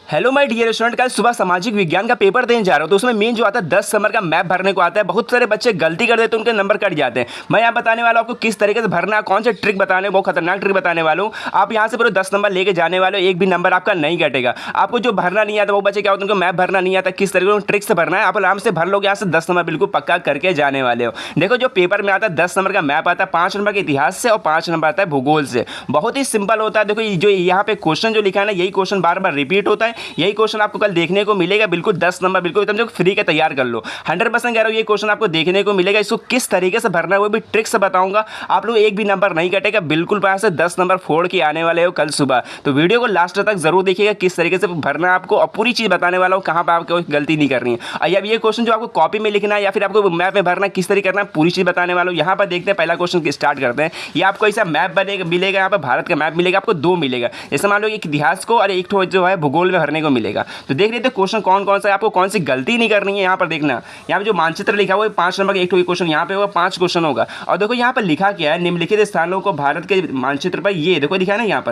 Hello my dear student, कल सुबह सामाजिक विज्ञान का पेपर देने जा रहा हूँ। तो उसमें मेन जो आता है 10 नंबर का मैप भरने को आता है। बहुत सारे बच्चे गलती कर देते हैं, उनके नंबर कट जाते हैं। मैं यहाँ बताने वाला हूँ आपको किस तरीके से भरना है, कौन से ट्रिक बताने, बहुत खतरनाक ट्रिक बताने वाला हूँ। आप यहाँ से पूरे 10 नंबर लेके जाने वाले हो, एक भी नंबर आपका नहीं कटेगा। आपको जो भरना नहीं आता वो बच्चे क्या होते हैं, उनको मैप भरना नहीं आता, किस तरीके से ट्रिक से भरना है, आप आराम से भर लोगे। यहाँ से 10 नंबर बिल्कुल पक्का करके जाने वाले हो। देखो जो पेपर में आता है 10 नंबर का मैप आता है, 5 नंबर के इतिहास से और 5 नंबर आता है भूगोल से। बहुत ही सिंपल होता है। देखो जो यहाँ पे क्वेश्चन जो लिखा है ना, यही क्वेश्चन बार बार रिपीट होता है। यही क्वेश्चन आपको कल देखने को मिलेगा। बिल्कुल 10 नंबर बिल्कुल एकदम जो फ्री का तैयार कर लो। 100% कह रहा हूँ ये क्वेश्चन आपको देखने को मिलेगा। इसको किस तरीके से भरना है वो भी ट्रिक से बताऊंगा। आप लोग एक भी नंबर नहीं कटेगा, बिल्कुल पास से 10 नंबर फोड़ के आने वाले हो कल सुबह। तो वीडियो को लास्ट तक जरूर देखिएगा किस तरीके से भरना है आपको, और पूरी चीज़ बताने वाला हूँ कहाँ पर आपको गलती नहीं करनी है। अब ये क्वेश्चन जो आपको कॉपी में लिखना है या फिर आपको मैप में भरना है, किस तरीके करना है, पूरी चीज़ बताने वाला हूँ। यहाँ पर देखते हैं पहला क्वेश्चन स्टार्ट करते हैं। ये आपको ऐसा मैप बनेगा मिलेगा, यहाँ पर भारत का मैप मिलेगा आपको, 2 मिलेगा। जैसे मान लो एक इतिहास को और एक जो है भूगोल में भरने को मिलेगा। तो देख लेते हैं क्वेश्चन कौन कौन सा है, आपको कौन सी गलती नहीं करनी है। यहाँ पर देखना, यहाँ पे जो मानचित्र लिखा हुआ है 5 नंबर का एक क्वेश्चन यहाँ पे होगा, 5 क्वेश्चन होगा। और देखो यहाँ पर लिखा क्या है, निम्नलिखित स्थानों को भारत के मानचित्र पर, ये देखो लिखा है ना, यहाँ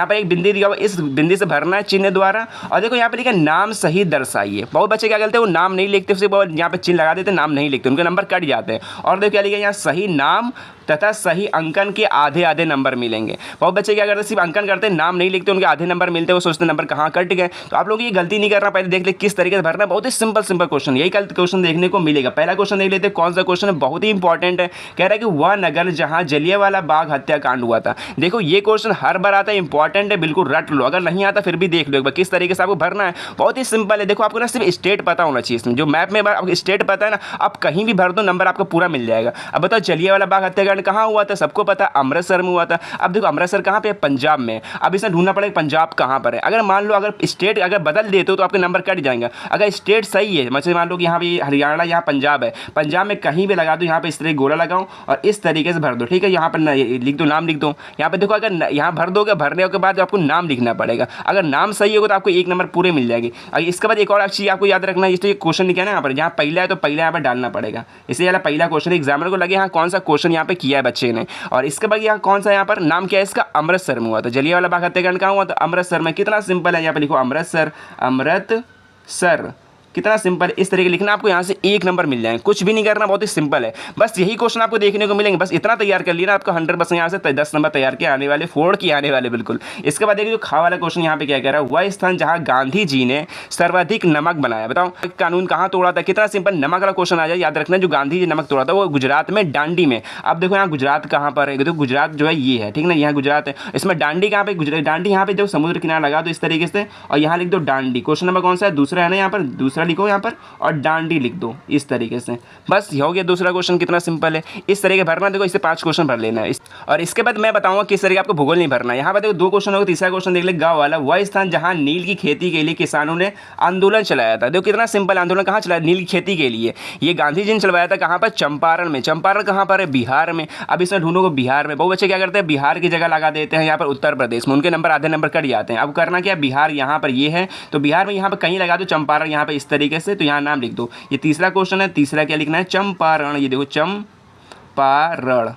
पर एक बिंदी दिया हुआ, इस बिंदी से भरना है चिन्ह द्वारा। और देखो यहाँ पे लिखा है नाम सही दर्शाइए। बहुत बच्चे क्या करते हैं, वो नाम नहीं लिखते, उसके बाद यहाँ पे चिन्ह लगा देते, नाम नहीं लिखते, उनके नंबर कट जाते हैं। और देखो क्या लिखा है, यहाँ सही नाम तथा सही अंकन के आधे आधे नंबर मिलेंगे। बहुत बच्चे क्या करते हैं, सिर्फ अंकन करते हैं, नाम नहीं लिखते, उनके आधे नंबर मिलते हैं, वो सोचते नंबर कहाँ कट गए। तो आप लोग ये गलती नहीं करना। पहले देख ले किस तरीके से भरना है। बहुत ही सिंपल क्वेश्चन, यही कल क्वेश्चन देखने को मिलेगा। पहला क्वेश्चन देख लेते हैं, कौन सा क्वेश्चन है, बहुत ही इंपॉर्टेंट है। कह रहा है कि वह नगर जहां जलियांवाला बाग हत्याकांड हुआ था। देखो ये क्वेश्चन हर बार आता है, इंपॉर्टेंट है, बिल्कुल रट लो। अगर नहीं आता फिर भी देख लो एक बार किस तरीके से आपको भरना है। बहुत ही सिंपल है। देखो आपको ना सिर्फ स्टेट पता होना चाहिए इसमें। जो मैप में आपको स्टेट पता है ना, आप कहीं भी भर दो नंबर आपको पूरा मिल जाएगा। अब बताओ जलियांवाला बाग हत्याकांड कहाँ हुआ था, सबको पता है, अमृतसर में हुआ था। अब देखो अमृतसर कहाँ पे है, पंजाब में। अब इसे ढूंढना पड़ेगा पंजाब कहाँ पर है। अगर मान लो अगर स्टेट अगर बदल देते हो तो आपके नंबर कट जाएंगे। अगर स्टेट सही है, मतलब मान लो कि यहाँ पे हरियाणा, यहाँ पंजाब है, पंजाब में कहीं भी लगा दो, यहाँ पे इस तरह गोला लगाओ और इस तरीके से भर दो। ठीक है, यहाँ पर लिख दो, नाम लिख दो। यहाँ पे देखो अगर यहाँ भर दोगे, भरने के बाद आपको नाम लिखना पड़ेगा। अगर नाम सही होगा तो आपको 1 नंबर पूरे मिल जाएगी। इसके बाद एक और चीज़ आपको याद रखना है, इसलिए क्वेश्चन लिखा है ना यहाँ पर, जहाँ पहला है तो पहला यहाँ पर डालना पड़ेगा। इसलिए वाला पहला क्वेश्चन एग्जामिनर को लगे हाँ कौन सा क्वेश्चन यहाँ पे किया है बच्चे ने। और इसके बाद यहाँ कौन सा, यहाँ पर नाम क्या है इसका, अमृतसर में हुआ था। जलियांवाला बाग हत्याकांड कहाँ हुआ था, अमृतसर में। कितना सिंपल है, यहाँ पे लिखो अमृतसर, अमृतसर। कितना सिंपल, इस तरीके लिखना, आपको यहाँ से 1 नंबर मिल जाएंगे। कुछ भी नहीं करना, बहुत ही सिंपल है। बस यही क्वेश्चन आपको देखने को मिलेंगे। बस इतना तैयार कर लिया आपको 100% यहाँ से 10 नंबर तैयार के आने वाले, फोड़ के आने वाले बिल्कुल। इसके बाद देखिए जो खा वाला क्वेश्चन यहाँ पे क्या कह रहा है, वह स्थान जहाँ गांधी जी ने सर्वाधिक नमक बनाया। बताओ कानून कहाँ तोड़ा था। कितना सिंपल, नमक वाला क्वेश्चन आ जाए। याद रखना जो गांधी जी नमक तोड़ा था वो गुजरात में डांडी में। अब देखो यहाँ गुजरात कहाँ पर है, देखो गुजरात जो है ये है, ठीक ना, यहाँ गुजरात है। इसमें डांडी कहाँ पे, गुजरात डांडी यहाँ पे जो समुद्र किनारा लगा दो इस तरीके से, और यहाँ लिख दो डांडी। क्वेश्चन नंबर कौन सा है, दूसरा है ना, यहाँ पर दूसरा लिखो यहाँ पर, और डांडी लिख दो इस तरीके से। बस हो गया दूसरा क्वेश्चन। कितना सिंपल है, इस तरीके भरना। देखो इससे 5 क्वेश्चन भर लेना है। और इसके बाद मैं बताऊंगा किस तरीके आपको भूगोल नहीं भरना है। यहाँ पर देखो 2 क्वेश्चन होगा। तीसरा क्वेश्चन देख ले, गाँव वाला, वह स्थान जहाँ नील की खेती के लिए किसानों ने आंदोलन चलाया था। देखो कितना सिंपल, आंदोलन कहाँ चलाया, नील की खेती के लिए। ये गांधी जी ने चलवाया था, कहाँ पर, चंपारण में। चंपारण कहाँ पर है, बिहार में। अब इसमें ढूंढोगे बिहार में। बहुत बच्चे क्या करते हैं, बिहार की जगह लगा देते हैं यहाँ पर उत्तर प्रदेश में, उनके नंबर आधे नंबर कट जाते हैं। अब करना क्या, बिहार यहाँ पर ये है तो बिहार में यहाँ पर कहीं लगा दो चंपारण यहाँ पर इस तरीके से, तो यहाँ नाम लिख दो। ये तीसरा क्वेश्चन है, तीसरा क्या लिखना है, चंपारण। ये देखो चंपारण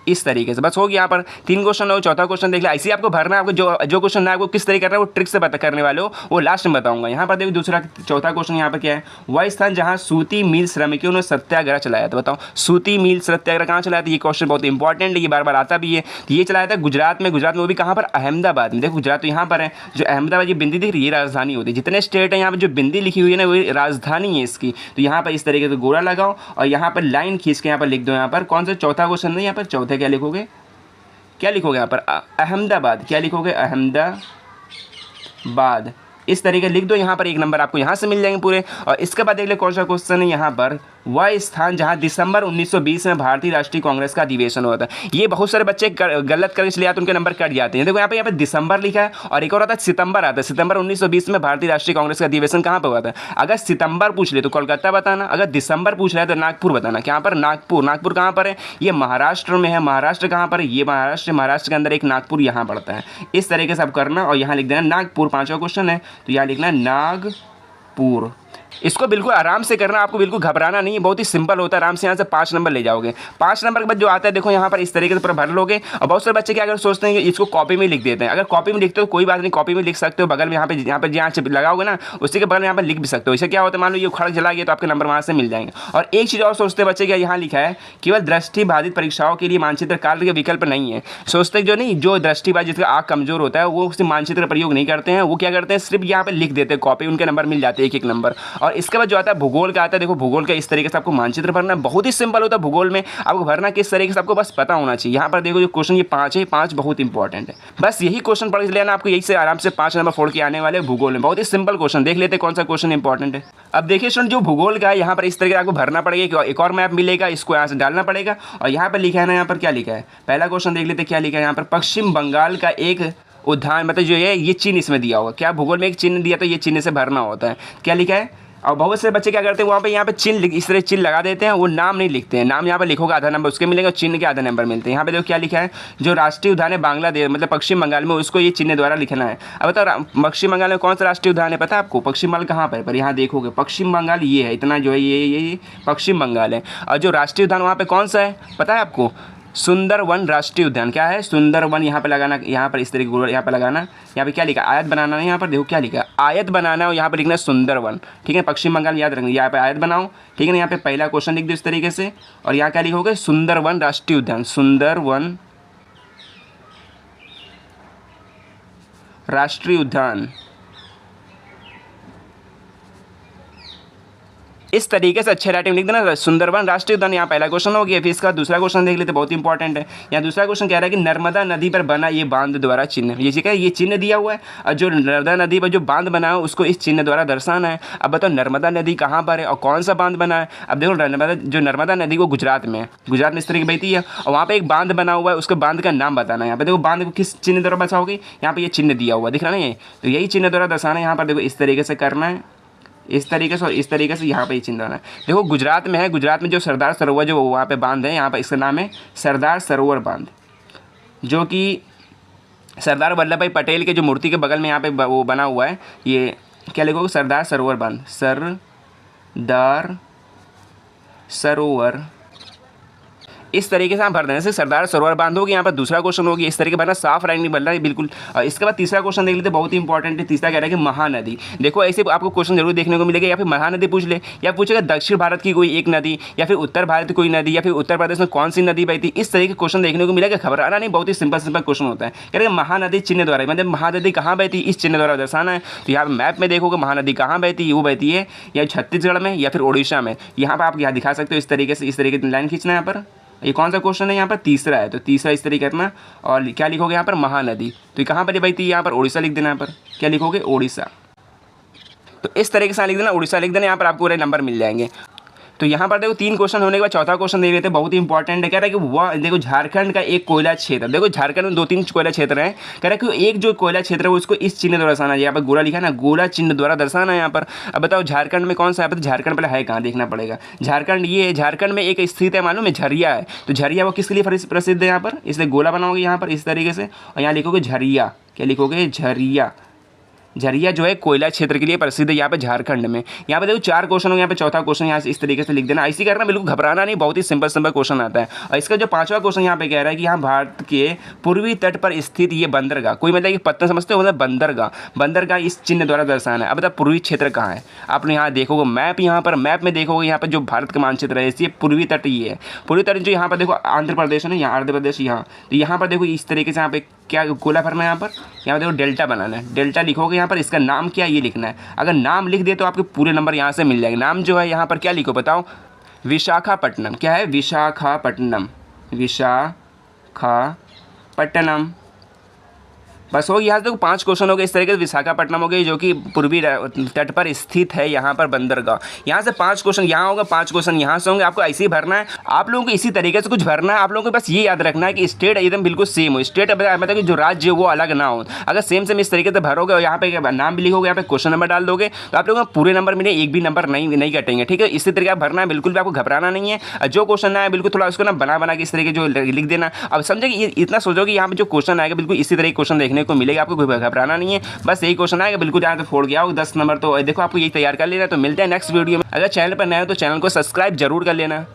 इस तरीके से। बस हो गया। यहाँ पर 3 क्वेश्चन हो। चौथा क्वेश्चन देख ले, ऐसे ही आपको भरना है। आपको जो क्वेश्चन है आपको किस तरीके करना है वो ट्रिक से बता करने वाले हो, वो लास्ट में बताऊंगा। यहाँ पर देखो चौथा क्वेश्चन यहाँ पर क्या है, वह स्थान जहाँ सूती मिल श्रमिकों ने सत्याग्रह चलाया था। बताओ सूती मिल सत्याग्रह कहाँ चलाया था। ये क्वेश्चन बहुत इंपॉर्टेंट है, ये बार बार आता भी है। तो ये चलाया था गुजरात में। गुजरात में वो भी कहाँ पर, अहमदाबाद में। देखो गुजरात तो यहाँ पर है, जो अहमदाबाद ये बिंदी दिख रही है ये राजधानी होती है। जितने स्टेट है यहाँ पर जो बिंदी लिखी हुई है ना वही राजधानी है इसकी। तो यहाँ पर इस तरीके से गोला लगाओ और यहाँ पर लाइन खींच के यहाँ पर लिख दो। यहाँ पर कौन सा चौथा क्वेश्चन है, यहाँ पर चौथे क्या लिखोगे, क्या लिखोगे यहाँ पर, अहमदाबाद। क्या लिखोगे, अहमदाबाद। इस तरीके लिख दो। यहाँ पर 1 नंबर आपको यहाँ से मिल जाएंगे पूरे। और इसके बाद देख ले कौन सा क्वेश्चन है, यहाँ पर वह स्थान जहाँ दिसंबर 1920 में भारतीय राष्ट्रीय कांग्रेस का अधिवेशन हुआ था। ये बहुत सारे बच्चे गलत कर इसलिए आते उनके नंबर कट जाते हैं। देखो यहाँ पे दिसंबर लिखा है और एक और आता है सितंबर आता है। सितंबर 1920 में भारतीय राष्ट्रीय कांग्रेस का अधिवेशन कहाँ पर हुआ था। अगर सितंबर पूछ ले तो कोलकाता बताना, अगर दिसंबर पूछ रहा है तो नागपुर बताना। यहाँ पर नागपुर, नागपुर कहाँ पर है, ये महाराष्ट्र में है। महाराष्ट्र कहाँ पर है, ये महाराष्ट्र। महाराष्ट्र के अंदर एक नागपुर यहाँ पड़ता है। इस तरीके से आप करना और यहाँ लिख देना नागपुर। 5वां क्वेश्चन है तो यहाँ लिखना है नागपुर। इसको बिल्कुल आराम से करना, आपको बिल्कुल घबराना नहीं है, बहुत ही सिंपल होता है। आराम से यहाँ से 5 नंबर ले जाओगे। 5 नंबर के बाद जो आता है देखो यहाँ पर इस तरीके से पूरा भर लोगे। और बहुत सारे बच्चे क्या अगर सोचते हैं कि इसको कॉपी में लिख देते हैं। अगर कॉपी में लिखते हो कोई बात नहीं, कॉपी में लिख सकते हो, बगल में यहाँ पे जहाँ लगाओगे ना उसी के बगल में यहाँ पर लिख भी सकते हो। इससे क्या होता है, मान लो ये खड़क चला गया तो आपके नंबर वहाँ से मिल जाएंगे। और एक चीज़ और सोचते बच्चे क्या यहाँ लिखा है, केवल दृष्टिबाधित परीक्षाओं के लिए मानचित्र कार्य के विकल्प नहीं है। सोचते जो नहीं, जो दृष्टिबाधित जिसका आँख कमजोर होता है वो उसे मानचित्र का प्रयोग नहीं करते हैं, वो क्या करते हैं सिर्फ यहाँ पर लिख देते हैं कॉपी, उनके नंबर मिल जाते हैं एक नंबर। और इसके बाद जो आता है भूगोल का आता है। देखो भूगोल का इस तरीके से आपको मानचित्र भरना बहुत ही सिंपल होता है। भूगोल में आपको भरना किस तरीके से आपको बस पता होना चाहिए। यहाँ पर देखो जो क्वेश्चन ये 5 है, 5 बहुत इंपॉर्टेंट है। बस यही क्वेश्चन पढ़ लेना, आपको यही से आराम से 5 नंबर फोड़ के आने वाले भूगोल में। बहुत ही सिंपल क्वेश्चन, देख लेते हैं कौन सा क्वेश्चन इंपॉर्टेंट है। अब देखिए स्टूडेंट जो भूगोल का है यहाँ पर इस तरीके से आपको भरना पड़ेगा। एक और मैप मिलेगा, इसको यहाँ से डालना पड़ेगा। और यहाँ पर लिखा है ना, यहाँ पर क्या लिखा है, पहला क्वेश्चन देख लेते क्या लिखा है यहाँ पर। पश्चिम बंगाल का एक उद्यान, मतलब जो है ये चिन्ह इसमें दिया होगा। क्या भूगोल में एक चिन्ह दिया तो ये चिन्ह से भरना होता है। क्या लिखा है, और बहुत से बच्चे क्या करते हैं वहाँ पे यहाँ पे चिन्ह इस तरह चिन्ह लगा देते हैं, वो नाम नहीं लिखते हैं। नाम यहाँ पे लिखोगे आधा नंबर उसके मिलेंगे और चिन्ह के आधा नंबर मिलते हैं। यहाँ पे देखो क्या लिखा है, जो राष्ट्रीय उद्यान है बांग्लादेश मतलब पश्चिम बंगाल में, उसको ये चिन्ह द्वारा लिखना है। अब बताओ पश्चिम बंगाल में कौन सा राष्ट्रीय उद्यान है पता है आपको? पश्चिम बंगाल कहाँ पर यहाँ देखोगे पश्चिम बंगाल ये है, इतना जो है ये पश्चिम बंगाल है। और जो राष्ट्रीय उद्यान वहाँ पर कौन सा है पता है आपको? सुंदरवन राष्ट्रीय उद्यान। क्या है? सुंदरवन। यहाँ पे लगाना, यहाँ पर इस तरीके से यहाँ पे लगाना। यहाँ पे क्या लिखा, आयत बनाना है। यहाँ पर देखो क्या लिखा है, आयत बनाना है और यहाँ पे लिखना है सुंदरवन। ठीक है, पश्चिम बंगाल याद रखना। यहाँ पे आयत बनाओ, ठीक है ना। यहाँ पे पहला क्वेश्चन लिख दो इस तरीके से। और यहाँ क्या लिखोगे, सुंदरवन राष्ट्रीय उद्यान, सुंदरवन राष्ट्रीय उद्यान। इस तरीके से अच्छे राइटिंग लिख देना, सुंदरवन राष्ट्रीय उद्यान। यहाँ पहला क्वेश्चन हो गया। फिर इसका दूसरा क्वेश्चन देख लेते, बहुत इंपॉर्टेंट है। यहाँ दूसरा क्वेश्चन कह रहा है कि नर्मदा नदी पर बना ये बांध द्वारा चिन्ह, ये क्या है, ये चिन्ह दिया हुआ है। और जो नर्मदा नदी पर जो बांध बना है उसको इस चिन्ह द्वारा दर्शाना है। अब बताओ नर्मदा नदी कहाँ पर है और कौन सा बांध बना है। अब देखो नर्मदा नदी को गुजरात में है, गुजरात में इस तरीके बहती है और वहाँ पर एक बांध बना हुआ है, उसके बांध का नाम बताना है। यहाँ पर देखो बांध को किस चिन्ह द्वारा बचाओगे, यहाँ पर ये चिन्ह दिया हुआ दिख रहा है, तो यही चिन्ह द्वारा दर्शाना है। यहाँ पर देखो इस तरीके से करना है, इस तरीके से और इस तरीके से यहाँ पे ये चिन्ह है। देखो गुजरात में है, गुजरात में जो सरदार सरोवर जो वहाँ पे बांध है, यहाँ पर इसका नाम है सरदार सरोवर बांध, जो कि सरदार वल्लभ भाई पटेल के जो मूर्ति के बगल में यहाँ पे वो बना हुआ है। ये क्या लिखोगे, सरदार सरोवर बांध, सरदार सरोवर। इस तरीके से आप भर देने से सरदार सरोवर बांध होगी। यहाँ पर दूसरा क्वेश्चन होगी, इस तरीके भरना, साफ राइटिंग बनना है बिल्कुल। इसके बाद तीसरा क्वेश्चन देख लेते, बहुत ही इंपॉर्टेंट है। तीसरा कह रहा है कि महानदी। देखो ऐसे आपको क्वेश्चन जरूर देखने को मिलेगा, या फिर महानदी पूछ ले, या पूछेगा दक्षिण भारत की कोई एक नदी, या फिर उत्तर भारत की कोई नदी, या फिर उत्तर प्रदेश में कौन सी नदी बहती। इस तरीके के क्वेश्चन देखने को मिलेगा। घबराना नहीं, बहुत ही सिंपल क्वेश्चन होता है। कह रहे हैं महानदी चिन्ह द्वारा, मतलब महानदी कहाँ बहती, इस चिन्ह द्वारा दर्शाना है। तो यहाँ मैप में देखोगे महानदी कहाँ बहती है, वो बहती है या छत्तीसगढ़ में या फिर उड़ीसा में। यहाँ पर आप यहाँ दिखा सकते हो इस तरीके से, इस तरीके से लाइन खींचना है। यहाँ पर ये कौन सा क्वेश्चन है, यहाँ पर तीसरा है, तो तीसरा इस तरीके करना। और क्या लिखोगे यहाँ पर, महानदी। तो ये कहाँ पर बहती है, यहाँ पर उड़ीसा लिख देना। यहाँ पर क्या लिखोगे, उड़ीसा। तो इस तरीके से लिख देना, उड़ीसा लिख देना। यहाँ पर आपको पूरे नंबर मिल जाएंगे। तो यहाँ पर देखो 3 क्वेश्चन होने के बाद चौथा क्वेश्चन देख लेते हैं, बहुत ही इंपॉर्टेंट है। कह रहा है कि वह देखो झारखंड का एक कोयला क्षेत्र, देखो झारखंड में 2-3 कोयला क्षेत्र हैं। कह रहा है कि एक जो कोयला क्षेत्र है उसको इस चिन्ह द्वारा दर्शाना है। यहाँ पर गोला लिखा है ना, गोला चिन्ह द्वारा दर्शाना है यहाँ पर। अब बताओ झारखंड में कौन सा है, झारखंड पहले है कहाँ देखना पड़ेगा। झारखंड ये है, झारखंड में एक स्थित है, मालूम है, झरिया है। तो झरिया वो किसके लिए प्रसिद्ध है यहाँ पर, इसलिए गोला बनाओगे यहाँ पर इस तरीके से। और यहाँ लिखोगे झरिया, क्या लिखोगे, झरिया। झरिया जो है कोयला क्षेत्र के लिए प्रसिद्ध है यहाँ पे झारखंड में। यहाँ पे देखो 4 क्वेश्चन हो, यहाँ पे चौथा क्वेश्चन यहाँ से इस तरीके से लिख देना। ऐसी करना, बिल्कुल घबराना नहीं, बहुत ही सिंपल क्वेश्चन आता है। और इसका जो 5वां क्वेश्चन यहाँ पे कह रहा है कि यहाँ भारत के पूर्वी तट पर स्थित ये बंदरगाह, कोई मतलब कि पत्ता समझते हो, मतलब बंदरगाह, बंदरगाह इस चिन्ह द्वारा दर्शाना है। अब बताओ पूर्वी क्षेत्र कहाँ है, आपने यहाँ देखोगे मैप, यहाँ पर मैप में देखोगे यहाँ पर जो भारत का मानचित्र है इसलिए पूर्वी तट ये है। पूर्वी तट जो यहाँ पर देखो आंध्र प्रदेश है ना, यहाँ आंध्र प्रदेश यहाँ, तो यहाँ पर देखो इस तरीके से यहाँ पे क्या गोला भरना है। यहाँ पर देखो डेल्टा बनाना है, डेल्टा लिखोगे यहाँ पर, इसका नाम क्या ये लिखना है। अगर नाम लिख दे तो आपके पूरे नंबर यहाँ से मिल जाएंगे। नाम जो है यहाँ पर क्या लिखो बताओ, विशाखापट्टनम। क्या है, विशाखापट्टनम, विशाखापट्टनम। बस हो, यहाँ से देखो 5 क्वेश्चन हो गए इस तरीके से। विशाखापट्टनम हो गई जो कि पूर्वी तट पर स्थित है, यहाँ पर बंदरगाह। यहाँ से 5 क्वेश्चन यहाँ होगा, 5 क्वेश्चन यहाँ से होंगे। आपको ऐसे ही भरना है, आप लोगों को इसी तरीके से कुछ भरना है। आप लोगों को बस ये याद रखना है कि स्टेट एकदम बिल्कुल सेम हो। स्टेट मतलब कि जो राज्य वो अलग ना हो। अगर सेम इस तरीके से भरोगे और यहाँ पे नाम भी लिखोगे, यहाँ पे क्वेश्चन नंबर डाल दोगे तो आप लोगों को पूरे नंबर मिले, एक भी नंबर नहीं कटेंगे। ठीक है, इसी तरीके आप भरना है, बिल्कुल भी आपको घबराना नहीं है। जो क्वेश्चन आए बिल्कुल थोड़ा उसको ना बना के इस तरीके जो लिख देना। अब समझे कि इतना सोचो कि यहाँ पे जो क्वेश्चन आएगा बिल्कुल इसी तरह क्वेश्चन देखने सुनने को मिलेगा, आपको कोई घबराना नहीं है। बस यही क्वेश्चन आएगा, बिल्कुल ध्यान से फोड़ के आओ 10 नंबर। तो देखो आपको यही तैयार कर लेना। तो मिलते हैं नेक्स्ट वीडियो में। अगर चैनल पर नए हो तो चैनल को सब्सक्राइब जरूर कर लेना।